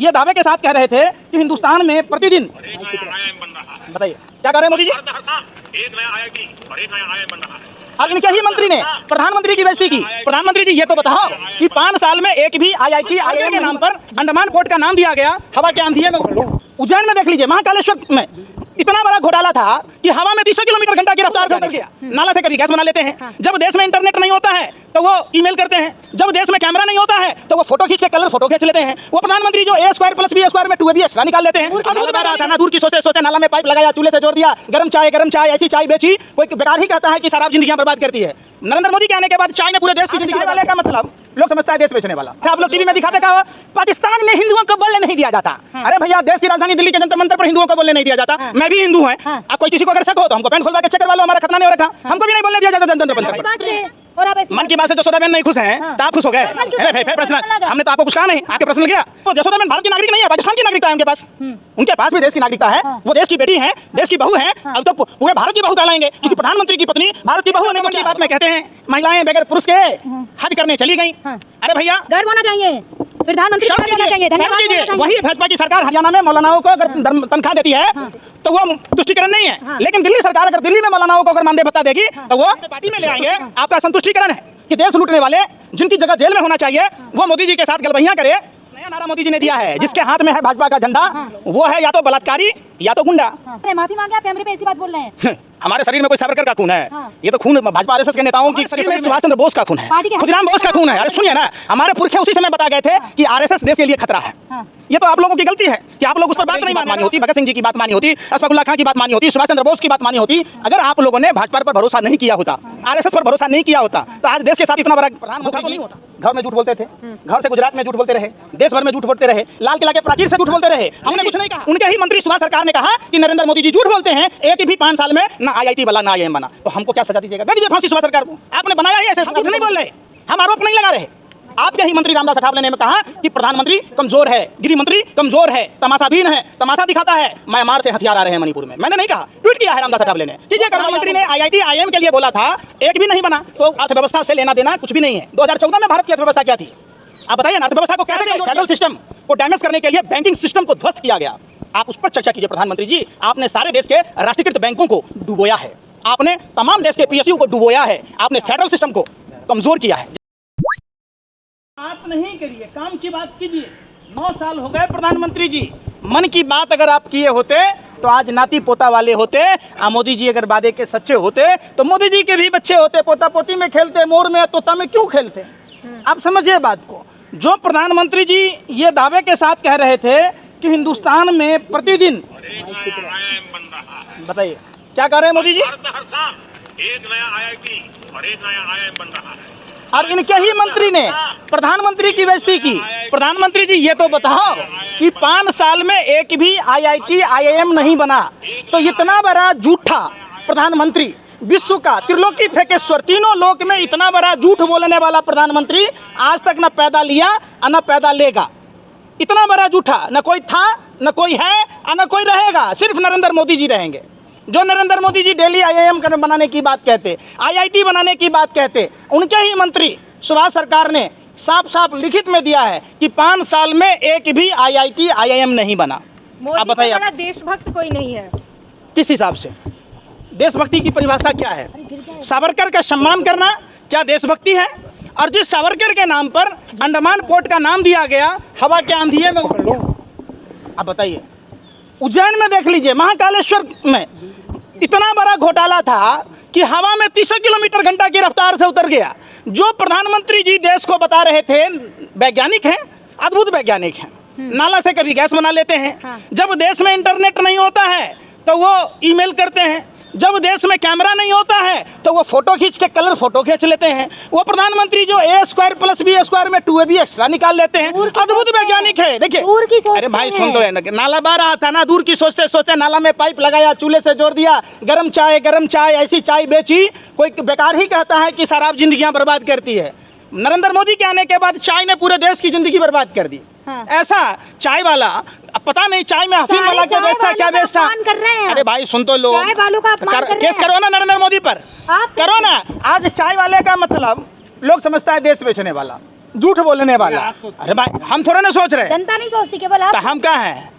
ये दावे के साथ कह रहे थे कि हिंदुस्तान में प्रतिदिन बताइए क्या कर रहे हैं मोदी जी, एक नया आईआईटी और एक नया आईआईएम बन रहा है। और इनके ही मंत्री ने प्रधानमंत्री की बेइज्जती की। प्रधानमंत्री जी ये तो बताओ कि 5 साल में एक भी आईआईटी आईआईएम के नाम पर अंडमान पोर्ट का नाम दिया गया, हवा के आंधी में उज्जैन में देख लीजिए, महाकालेश्वर में इतना बड़ा घोटाला था कि हवा में 300 किलोमीटर घंटा की रफ्तार से उतर गया। नाला से कभी गैस बना लेते हैं, जब देश में इंटरनेट नहीं होता है तो वो ईमेल करते हैं, जब देश में कैमरा नहीं होता है तो वो फोटो खींच के कलर फोटो खींच लेते हैं। वो प्रधानमंत्री जो a² + b² में 2ab एक्स्ट्रा निकाल लेते हैं। ना दूर की सोचते सोचते नाला में पाइप लगाया, चूल्हे से जोड़ दिया, गरम चाय ऐसी चाय बेची। कोई बेकार ही कहता है कि शराब जिंदगियां बर्बाद करती है। नरेंद्र मोदी के आने के बाद चाय ने पूरे देश की जिंदगी वाले का मतलब लोग समझता है देश बेचने वाला। आप लोग टीवी में दिखाते का पाकिस्तान में हिंदुओं को बोलने नहीं दिया जाता। अरे भैया देश की राजधानी दिल्ली के जंतर मंतर पर हिंदुओं को बोलने नहीं दिया जाता। मैं भी हिंदू है, आप कोई किसी को अगर शक हो तो हमको पैंट खुलवा के चेक करवा लो, हमारा खतना नहीं हो रखा, हमको भी नहीं बोलने दिया जाता जंतर मंतर पर। मन की बात से जसोदाबेन नहीं खुश हैं तो आप खुश हो गए। हमने तो आपको कुछ कहा नहीं, आपके प्रश्न किया। तो जसोदाबेन भारत की नागरिक नहीं है, पाकिस्तान की नागरिकता है उनके पास। उनके पास भी देश की नागरिकता है, वो देश की बेटी है, देश की बहू है। अब तो पूरे भारत की बहू कहलाएंगे क्योंकि प्रधानमंत्री की पत्नी भारत की बहू होने की बात में कहते हैं महिलाएं बगैर पुरुष के हज करने चली गई। अरे भैया गर्व होना चाहिए, प्रधानमंत्री होना चाहिए, धन्यवाद होना चाहिए। वही भाजपा की सरकार हरियाणा में मौलानाओं को अगर तनख्वाह देती है तो वो तुष्टिकरण नहीं है, लेकिन दिल्ली सरकार अगर दिल्ली में मौलानाओं को अगर मानदेय भत्ता देगी तो वो पार्टी में ले आएंगे। आपका संतुष्टिकरण है कि देश लूटने वाले जिनकी जगह जेल में होना चाहिए वो मोदी जी के साथ गलबैया करे। नया नारा मोदी जी ने दिया है, जिसके हाथ में है भाजपा का झंडा वो है या तो बलात्कारी या तो गुंडा। माफी मांगे, आप कैमरे पे ऐसी बात बोल रहे हैं। हमारे शरीर में कोई सावरकर का खून है, ये तो खून भाजपा आरएसएस के नेताओं की शरीर में सुभाष चंद्र बोस का खून है, खुदीराम बोस का खून है। अरे सुनिए ना, हमारे पुरखे उसी समय बता गए थे कि आरएसएस देश के लिए खतरा है। ये तो आप लोगों की गलती है कि आप लोग उस पर बात नहीं मानी होती, भगत सिंह जी की बात मानी होती, अशफाकुल्लाह खां की बात मानी होती, सुभाष चंद्र बोस की बात मानी होती। अगर आप लोगों ने भाजपा पर भरोसा नहीं किया होता, आरएसएस पर भरोसा नहीं किया होता तो आज देश के साथ इतना बड़ा प्रधानमंत्री नहीं होता। घर में झूठ बोलते थे, घर से गुजरात में झूठ बोलते रहे, देश भर में झूठ बोलते रहे, लाल किला के प्राचीर से झूठ बोलते रहे, हमने कुछ नहीं कहा। उनके ही मंत्री सुभाष सरकार ने कहा कि नरेंद्र मोदी जी झूठ बोलते हैं, एक भी 5 साल में ना आईआईटी बना ना आईआईएम बना। तो हमको क्या सजा दीजिएगा? दे दीजिए फांसी सुभाष सरकार को। आपने बनाया ही ऐसे, हम झूठ नहीं बोल रहे, हम आरोप नहीं लगा रहे। आपके ही मंत्री रामदास अठावले ने कहा कि प्रधानमंत्री कमजोर है, गृह मंत्री कमजोर है, तमाशाबीन है, तमाशा दिखाता है, म्यांमार से हथियार आ रहे हैं मणिपुर में। मैंने नहीं कहा, ट्वीट किया है रामदास अठावले ने कि ये प्रधानमंत्री ने आईआईटी आईआईएम के लिए बोला था, एक भी नहीं बना। तो अर्थव्यवस्था से लेना देना कुछ भी नहीं है। 2014 में भारत की अर्थव्यवस्था क्या थी आप बताइए ना? अर्थव्यवस्था को कैसे फेडरल सिस्टम को डैमेज करने के लिए बैंकिंग सिस्टम को ध्वस्त किया गया। आप उस पर चर्चा कीजिए प्रधानमंत्री जी। आपने सारे देश के राष्ट्रीयकृत बैंकों को डुबोया है, आपने तमाम देश के पीएसयू को डुबोया है, आपने फेडरल सिस्टम को कमजोर किया है। आप नहीं करिए, काम की बात कीजिए। 9 साल हो गए प्रधानमंत्री जी, मन की बात अगर आप किए होते तो आज नाती पोता वाले होते। मोदी जी अगर वादे के सच्चे होते तो मोदी जी के भी बच्चे होते, पोता पोती में खेलते, मोर में तोता में क्यों खेलते? आप समझिए बात को। जो प्रधानमंत्री जी ये दावे के साथ कह रहे थे कि हिंदुस्तान में प्रतिदिन बताइए क्या कर रहे हैं मोदी जी? हर साल एक नया आईआईटी और एक नया आईआईएम बन रहा है। और इनके ही मंत्री ने प्रधानमंत्री की बेइज्जती की। प्रधानमंत्री जी ये तो बताओ कि 5 साल में एक भी आईआईटी आईआईएम नहीं बना। तो इतना बड़ा झूठा प्रधानमंत्री, विश्व का त्रिलोकी फेंकेश्वर, तीनों लोक में इतना बड़ा झूठ बोलने वाला प्रधानमंत्री आज तक न पैदा लिया और न पैदा लेगा। इतना बड़ा झूठा न कोई था, न कोई है और न कोई रहेगा। सिर्फ नरेंद्र मोदी जी रहेंगे। जो नरेंद्र मोदी जी डेली आईआईएम बनाने की बात कहते, आईआईटी बनाने की बात कहते, उनके ही मंत्री सुभाष सरकार ने साफ साफ लिखित में दिया है कि 5 साल में एक भी आईआईटी आईआईएम नहीं बना। आप बताइए, बड़ा देशभक्त कोई नहीं है। किस हिसाब से? देशभक्ति की परिभाषा क्या है? सावरकर का सम्मान करना क्या देशभक्ति है? और जिस सावरकर के नाम पर अंडमान पोर्ट का नाम दिया गया, हवा के आंधिये में उड़ लो। आप बताइए, उज्जैन में देख लीजिए, महाकालेश्वर में इतना बड़ा घोटाला था कि हवा में 300 किलोमीटर घंटा की रफ्तार से उतर गया। जो प्रधानमंत्री जी देश को बता रहे थे, वैज्ञानिक हैं, अद्भुत वैज्ञानिक हैं, नाला से कभी गैस बना लेते हैं, जब देश में इंटरनेट नहीं होता है तो वो ईमेल करते हैं, जब देश में कैमरा नहीं होता है तो वो फोटो खींच के कलर फोटो खींच लेते हैं। वो प्रधानमंत्री जो a² + b² में 2ab एक्स्ट्रा निकाल लेते हैं, अद्भुत वैज्ञानिक है। देखिए, अरे भाई सुन तो है, नाला बह रहा था ना, दूर की सोचते सोचते नाला में पाइप लगाया, चूल्हे से जोड़ दिया, गरम चाय ऐसी चाय बेची। कोई बेकार ही कहता है कि शराब जिंदगियां बर्बाद करती है। नरेंद्र मोदी के आने के बाद चाय ने पूरे देश की जिंदगी बर्बाद कर दी। ऐसा चाय वाला, अब पता नहीं चाय में अफीम वाला क्या बेचता, क्या बेचता। अरे भाई सुन तो लो, चाय वालों का अपमान कर रहे हैं। केस करो ना नरेंद्र मोदी पर, करो ना। आज चाय वाले का मतलब लोग समझता है देश बेचने वाला। झूठ बोलने वाला। अरे भाई हम थोड़ा ना सोच रहे, जनता नहीं सोचती, केवल आप। तो हम क्या हैं?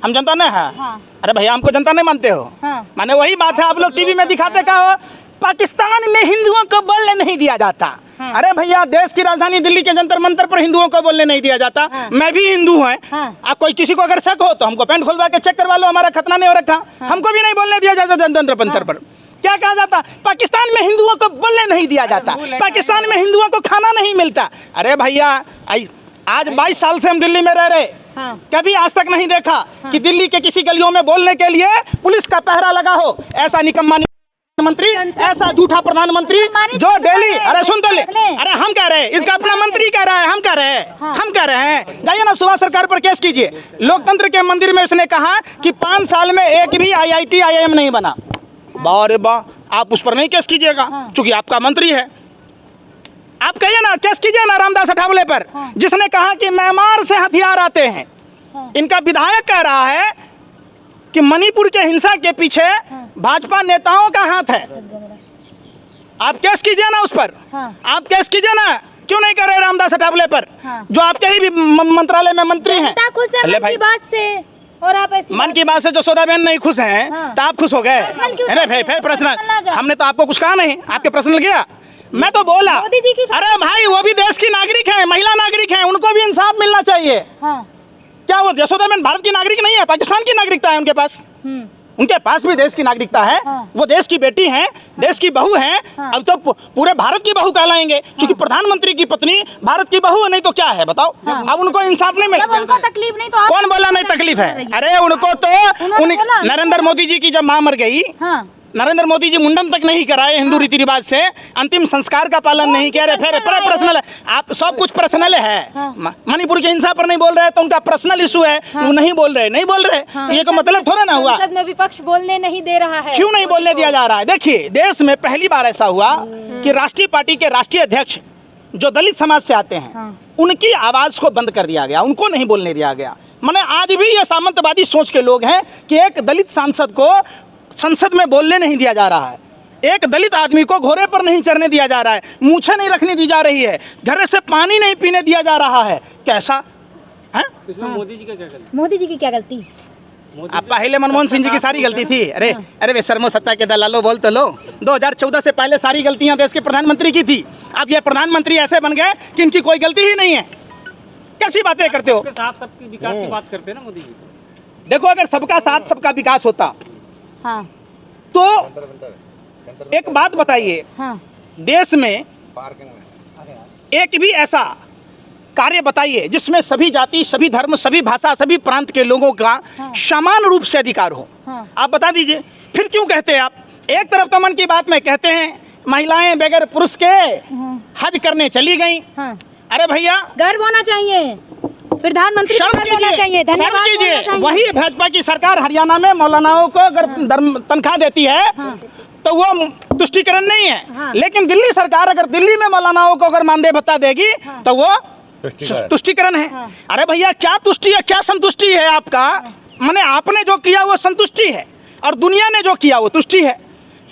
हम जनता नहीं है। हाँ। अरे भैया हमको जनता नहीं मानते हो? हाँ। माने वही बात है, आप लोग टीवी में दिखाते क्या हो, पाकिस्तान में हिंदुओं को बोलने नहीं दिया जाता। हाँ। अरे भैया देश की राजधानी दिल्ली के जंतर मंतर पर हिंदुओं को बोलने नहीं दिया जाता। हाँ। मैं भी हिंदू हूँ। हाँ। आप कोई किसी को अगर शक हो तो हमको पैंट खुलवा के चेक करवा लो, हमारा खतना नहीं हो रखा। हाँ। हमको भी नहीं बोलने दिया जाता जंतर मंतर पर। क्या कहा जाता? पाकिस्तान में हिंदुओं को बोलने नहीं दिया जाता, पाकिस्तान में हिंदुओं को खाना नहीं मिलता। अरे भैया आज 22 साल से हम दिल्ली में रह रहे, हाँ। कभी आज तक नहीं देखा कि दिल्ली के किसी गलियों में बोलने के लिए पुलिस का पहरा लगा हो। ऐसा निकम्मा मंत्री, ऐसा झूठा प्रधानमंत्री जो डेली, अरे सुन तो ले, अरे हम कह रहे हैं, इसका अपना मंत्री कह रहा है, हम कह रहे हैं, हम कह रहे हैं, जाइए ना सुबह सरकार पर केस कीजिए। लोकतंत्र के मंदिर में इसने कहा कि 5 साल में एक भी IIT IIM नहीं बना। बारे बा, आप उस पर नहीं केस कीजिएगा क्योंकि आपका मंत्री है। आप कहिए ना, केस कीजिए ना रामदास अठावले पर, जिसने कहा कि म्यांमार से हथियार आते हैं। इनका विधायक कह रहा है कि मणिपुर के हिंसा के पीछे भाजपा नेताओं का हाथ है। आप केस कीजिए ना उस पर, आप केस कीजिए ना। क्यों नहीं कर रहे रामदास अठावले पर, जो आपके ही भी मंत्रालय में मंत्री हैं? मन की बात से, और आप ऐसी मन की बात से जसोदा बहन नहीं खुश हैं, तो आप खुश हो गए? अरे भाई फिर पर्सनल, हमने तो आपको कुछ कहा नहीं, आपके पर्सनल गया। मैं तो बोला, अरे भाई वो भी देश की नागरिक है, महिला नागरिक है, उनको भी इंसाफ मिलना चाहिए। क्या वो जसोदा बहन भारत की नागरिक नहीं है? पाकिस्तान की नागरिकता है उनके पास। उनके पास भी देश की नागरिकता है। वो देश की बेटी हैं, देश की बहू हैं। अब तो पूरे भारत की बहू कहलाएंगे क्योंकि प्रधानमंत्री की पत्नी भारत की बहू है, नहीं तो क्या है बताओ? अब उनको इंसाफ नहीं मिला। उनको तकलीफ नहीं तो कौन बोला नहीं तकलीफ है? अरे उनको तो नरेंद्र मोदी जी की जब माँ मर गई, नरेंद्र मोदी जी मुंडन तक नहीं कराए हिंदू रीति रिवाज से, अंतिम संस्कार का पालन नहीं किया। फिर पर्सनल है, आप सब कुछ पर्सनल है। मणिपुर की हिंसा पर नहीं बोल रहे तो उनका पर्सनल इशू है, वो नहीं बोल रहे, नहीं बोल रहे। ये को मतलब थोड़ा ना हुआ संसद में विपक्ष बोलने नहीं दे रहा है। क्यों नहीं बोलने दिया जा रहा है? देखिए देश में पहली बार ऐसा हुआ कि राष्ट्रीय पार्टी के राष्ट्रीय अध्यक्ष जो दलित समाज से आते हैं, उनकी आवाज को बंद कर दिया गया, उनको नहीं बोलने दिया गया। माने आज भी ये सामंतवादी सोच के लोग हैं कि एक दलित सांसद को संसद में बोलने नहीं दिया जा रहा है, एक दलित आदमी को घोड़े पर नहीं चढ़ने दिया जा रहा है, मूछें नहीं रखने दी जा रही है, घर से पानी नहीं पीने दिया जा रहा है। कैसा है? मोदी जी का क्या गलती? मोदी जी की क्या गलती? अब पहले मनमोहन सिंह जी की सारी गलती थी। अरे वे शर्मो सत्ता के दलालो बोल तो लो, 2014 से पहले सारी गलतियां देश के प्रधानमंत्री की थी। अब ये प्रधानमंत्री ऐसे बन गए कि इनकी कोई गलती ही नहीं है। कैसी बातें करते हो? सबके विकास की बात करते हैं ना मोदी जी। देखो अगर सबका साथ सबका विकास होता तो एक बात बताइए, देश में एक भी ऐसा कार्य बताइए जिसमें सभी जाति, सभी धर्म, सभी भाषा, सभी प्रांत के लोगों का समान रूप से अधिकार हो। आप बता दीजिए। फिर क्यों कहते हैं आप? एक तरफ तो मन की बात में कहते हैं महिलाएं बगैर पुरुष के हज करने चली गईं। अरे भैया गर्व होना चाहिए, प्रधानमंत्री शर्म कीजिए। वही भाजपा की सरकार हरियाणा में मौलानाओं को अगर तनख्वाह देती है तो वो तुष्टिकरण नहीं है। लेकिन दिल्ली सरकार अगर दिल्ली में मौलानाओं को अगर मानदेय भत्ता देगी तो वो तुष्टिकरण है। अरे भैया क्या तुष्टि है, क्या संतुष्टि है आपका? माने आपने जो किया वो संतुष्टि है और दुनिया ने जो किया वो तुष्टि है।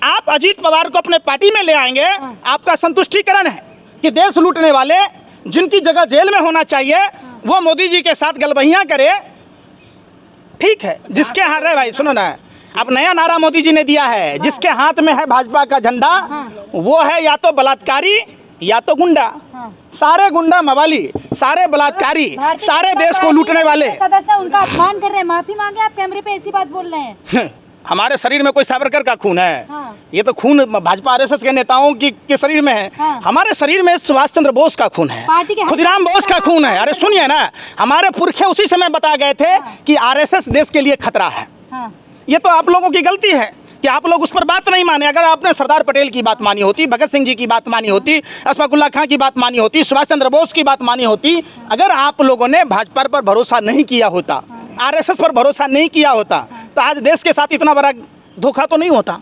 आप अजीत पवार को अपने पार्टी में ले आएंगे, आपका संतुष्टिकरण है कि देश लूटने वाले जिनकी जगह जेल में होना चाहिए वो मोदी जी के साथ गलबहियां करे। ठीक है, जिसके हाथ है भाई सुनो ना, अब नया नारा मोदी जी ने दिया है, जिसके हाथ में है भाजपा का झंडा वो है या तो बलात्कारी या तो गुंडा। सारे गुंडा मवाली, सारे बलात्कारी, सारे देश को लूटने वाले सदस्य उनका अपमान कर रहे हैं। माफी मांगे, आप कैमरे पे ऐसी बात बोल रहे हैं। हमारे शरीर में कोई सावरकर का खून है? ये तो खून भाजपा RSS के नेताओं के शरीर में है। हमारे शरीर में सुभाष चंद्र बोस का खून है, खुदीराम बोस का खून है। अरे सुनिए ना, हमारे पुरखे उसी समय बता गए थे कि RSS देश के लिए खतरा है। ये तो आप लोगों की गलती है कि आप लोग उस पर बात नहीं माने। अगर आपने सरदार पटेल की बात मानी होती, भगत सिंह जी की बात मानी होती, अशफाकुल्ला खां की बात मानी होती, सुभाष चंद्र बोस की बात मानी होती, अगर आप लोगों ने भाजपा पर भरोसा नहीं किया होता, RSS पर भरोसा नहीं किया होता, तो आज देश के साथ इतना बड़ा धोखा तो नहीं होता।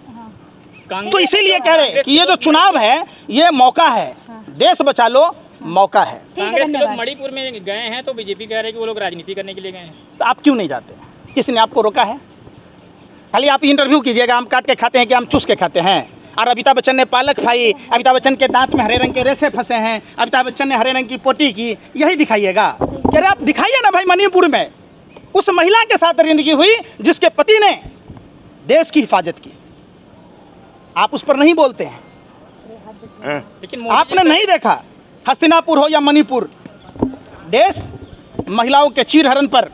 तो इसीलिए कह रहे कि ये जो चुनाव है ये मौका है, देश बचा लो मौका है। कांग्रेस के लोग मणिपुर में गए हैं तो बीजेपी कह रहे हैं कि वो लोग राजनीति करने के लिए गए हैं। तो आप क्यों नहीं जाते? किसी ने आपको रोका है? खाली आप इंटरव्यू कीजिएगा, हम काट के खाते हैं कि हम चूस के खाते हैं? और अमिताभ बच्चन ने पालक खाई, अमिताभ बच्चन के दांत में हरे रंग के रेशे फंसे हैं, अमिताभ बच्चन ने हरे रंग की पोटी की, यही दिखाइएगा? कह रहे आप दिखाइए ना भाई, मणिपुर में उस महिला के साथ जिंदगी हुई जिसके पति ने देश की हिफाजत की, आप उस पर नहीं बोलते हैं। लेकिन आपने नहीं देखा हस्तिनापुर हो या मणिपुर, देश महिलाओं के चीरहरण पर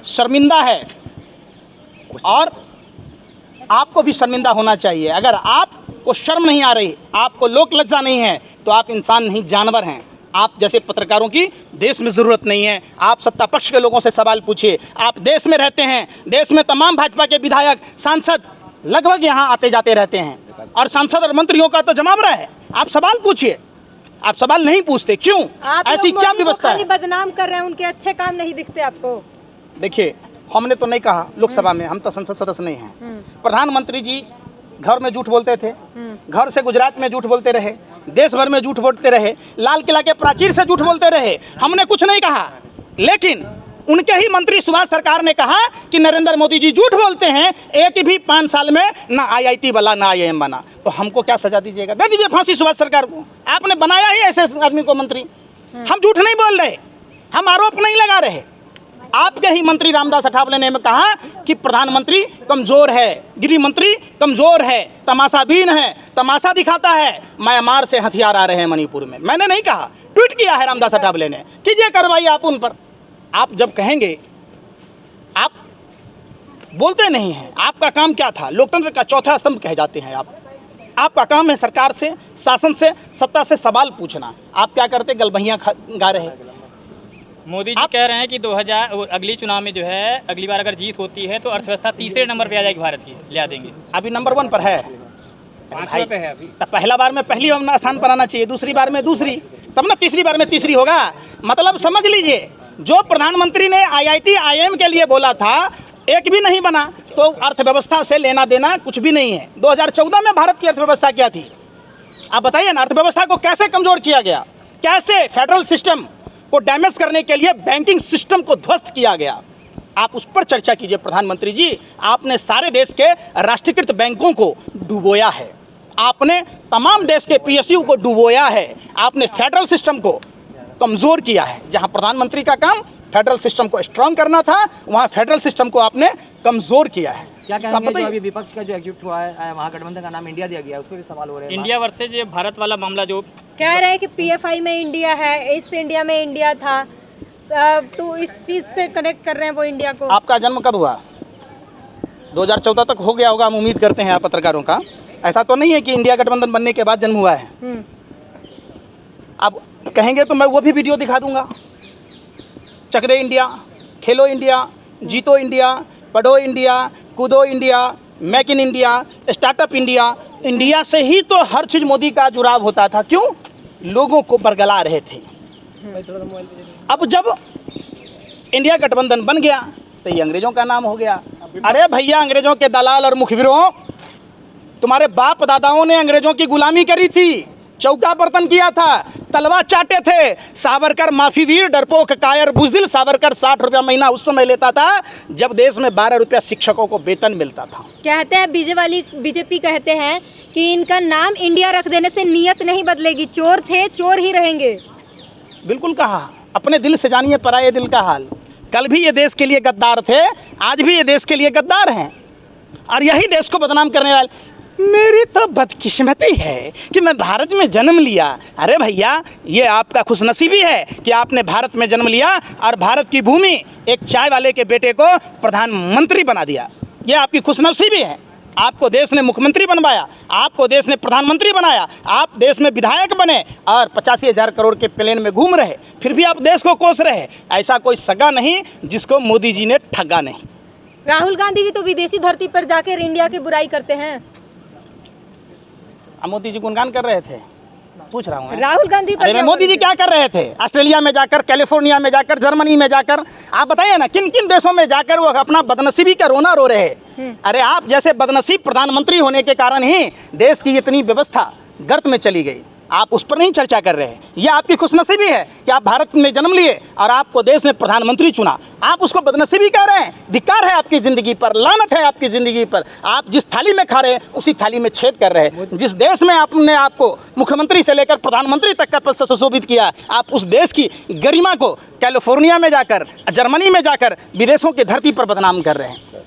शर्मिंदा है और आपको भी शर्मिंदा होना चाहिए। अगर आपको शर्म नहीं आ रही, आपको लोक लज्जा नहीं है, तो आप इंसान नहीं जानवर हैं। आप जैसे पत्रकारों की देश में ज़रूरत नहीं है। आप सत्ता पक्ष के लोगों से सवाल पूछिए। आप देश में रहते हैं, देश में तमाम भाजपा के विधायक सांसद लगभग यहाँ आते जाते रहते हैं और सांसद और मंत्रियों का तो जमावड़ा है। आप सवाल पूछिए, आप सवाल नहीं पूछते, क्यों? ऐसी क्या व्यवस्था है? बदनाम कर रहे हैं, उनके अच्छे काम नहीं दिखते आपको? देखिए, हमने तो नहीं कहा लोकसभा में, हम तो संसद सदस्य नहीं हैं। प्रधानमंत्री जी घर में झूठ बोलते थे, घर से गुजरात में झूठ बोलते रहे, देश भर में झूठ बोलते रहे, लाल किला के प्राचीर से झूठ बोलते रहे, हमने कुछ नहीं कहा। लेकिन उनके ही मंत्री सुभाष सरकार ने कहा कि नरेंद्र मोदी जी झूठ बोलते हैं, एक भी 5 साल में ना IIT बना ना IIM बना, तो हमको क्या सजा दीजिएगा? दे दीजिए फांसी सुभाष सरकार को। आपने बनाया ही ऐसे आदमी को मंत्री। हम झूठ नहीं बोल रहे, हम आरोप नहीं लगा रहे। आपके ही मंत्री रामदास अठावले ने कहा कि प्रधानमंत्री कमजोर है, गृह मंत्री कमजोर है, तमाशाबीन है, तमाशा दिखाता है, म्यांमार से हथियार आ रहे हैं मणिपुर में। मैंने नहीं कहा, ट्वीट किया है रामदास अठावले ने। कीजिए कार्रवाई आप उन पर। आप जब कहेंगे, आप बोलते नहीं हैं। आपका काम क्या था? लोकतंत्र का चौथा स्तंभ कहे जाते हैं आप। आपका काम है सरकार से, शासन से, सत्ता से सवाल पूछना। आप क्या करते? गलबहियाँ गा रहे। मोदी जी कह रहे हैं कि 2000 अगली चुनाव में जो है, अगली बार अगर जीत होती है तो अर्थव्यवस्था तीसरे नंबर पे आ जाएगी भारत की, ले देंगे। अभी नंबर 1 पर है, 5वें पे है अभी। तो पहला बार में पहली स्थान पर आना चाहिए, दूसरी बार में दूसरी, तब ना तीसरी बार में तीसरी होगा। मतलब समझ लीजिए, जो प्रधानमंत्री ने IIT IIM के लिए बोला था, एक भी नहीं बना, तो अर्थव्यवस्था से लेना देना कुछ भी नहीं है। 2014 में भारत की अर्थव्यवस्था क्या थी? आप बताइए ना, अर्थव्यवस्था को कैसे कमजोर किया गया, कैसे फेडरल सिस्टम को डैमेज करने के लिए बैंकिंग सिस्टम को ध्वस्त किया गया। आप उस पर चर्चा कीजिए प्रधानमंत्री जी। आपने सारे देश के राष्ट्रीयकृत बैंकों को डुबोया है, आपने तमाम देश के PSU को डुबोया है, आपने फेडरल सिस्टम को कमज़ोर किया है। जहां प्रधानमंत्री का काम फेडरल सिस्टम को स्ट्रांग करना था, वहां फेडरल सिस्टम को आपने कमज़ोर किया है। क्या कहेंगे जो अभी विपक्ष का जो एग्जिट हुआ है, महागठबंधन का नाम इंडिया दिया गया है, उस पर भी सवाल हो रहे हैं। इंडिया वर्सेज भारत वाला मामला जो कह रहे हैं कि PFI में इंडिया है, ईस्ट इंडिया में इंडिया था, तो इस चीज़ से कनेक्ट कर रहे हैं वो इंडिया को। आपका जन्म कब हुआ? 2014 तक हो गया होगा, हम उम्मीद करते हैं आप पत्रकारों का। ऐसा तो नहीं है कि इंडिया गठबंधन बनने के बाद जन्म हुआ है। अब कहेंगे तो मैं वो भी वीडियो दिखा दूंगा। चक दे इंडिया, खेलो इंडिया, जीतो इंडिया, पढ़ो इंडिया, कूदो India, make in India, startup India. India से ही तो हर चीज़ मोदी का जुड़ाव होता था। क्यों? लोगों को बरगला रहे थे। अब जब इंडिया गठबंधन बन गया तो ये अंग्रेजों का नाम हो गया। अरे भैया, अंग्रेजों के दलाल और मुखबिरों, तुम्हारे बाप दादाओं ने अंग्रेजों की गुलामी करी थी, चौका बर्तन किया था, तलवा चाटे थे। सावरकर माफी वीर, डरपोक, कायर, बुजदिल। सावरकर 60 रुपया महीना उस समय लेता था जब देश में 12 रुपया शिक्षकों को वेतन मिलता था। कहते हैं बीजेपी कहते हैं कि इनका नाम इंडिया रख देने से नीयत नहीं बदलेगी, चोर थे चोर ही रहेंगे। बिल्कुल कहा। अपने दिल से जानिए पराये दिल का हाल। कल भी ये देश के लिए गद्दार थे, आज भी ये देश के लिए गद्दार हैं, और यही देश को बदनाम करने वाले। मेरी तो बदकिस्मती है कि मैं भारत में जन्म लिया। अरे भैया, ये आपका खुशनसीबी है कि आपने भारत में जन्म लिया और भारत की भूमि एक चाय वाले के बेटे को प्रधानमंत्री बना दिया। ये आपकी खुशनसीबी है। आपको देश ने मुख्यमंत्री बनवाया, आपको देश ने प्रधानमंत्री बनाया, आप देश में विधायक बने और 85,000 करोड़ के प्लेन में घूम रहे, फिर भी आप देश को कोस रहे। ऐसा कोई सगा नहीं जिसको मोदी जी ने ठगा नहीं। राहुल गांधी भी तो विदेशी धरती पर जाकर इंडिया की बुराई करते हैं। मोदी जी गुणगान कर रहे थे, पूछ रहा हूँ। राहुल गांधी अरे मोदी जी क्या कर रहे थे? ऑस्ट्रेलिया में जाकर, कैलिफोर्निया में जाकर, जर्मनी में जाकर, आप बताइए ना किन किन देशों में जाकर वो अपना बदनसीबी का रोना रो रहे हैं। अरे आप जैसे बदनसीब प्रधानमंत्री होने के कारण ही देश की इतनी व्यवस्था गर्त में चली गई। आप उस पर नहीं चर्चा कर रहे हैं। यह आपकी खुशनसीबी है कि आप भारत में जन्म लिए और आपको देश ने प्रधानमंत्री चुना, आप उसको बदनसीबी कह रहे हैं। धिक्कार है आपकी ज़िंदगी पर, लानत है आपकी ज़िंदगी पर। आप जिस थाली में खा रहे हैं उसी थाली में छेद कर रहे हैं। जिस देश में आपने आपको मुख्यमंत्री से लेकर प्रधानमंत्री तक का पद से सुशोभित किया, आप उस देश की गरिमा को कैलिफोर्निया में जाकर, जर्मनी में जाकर, विदेशों की धरती पर बदनाम कर रहे हैं।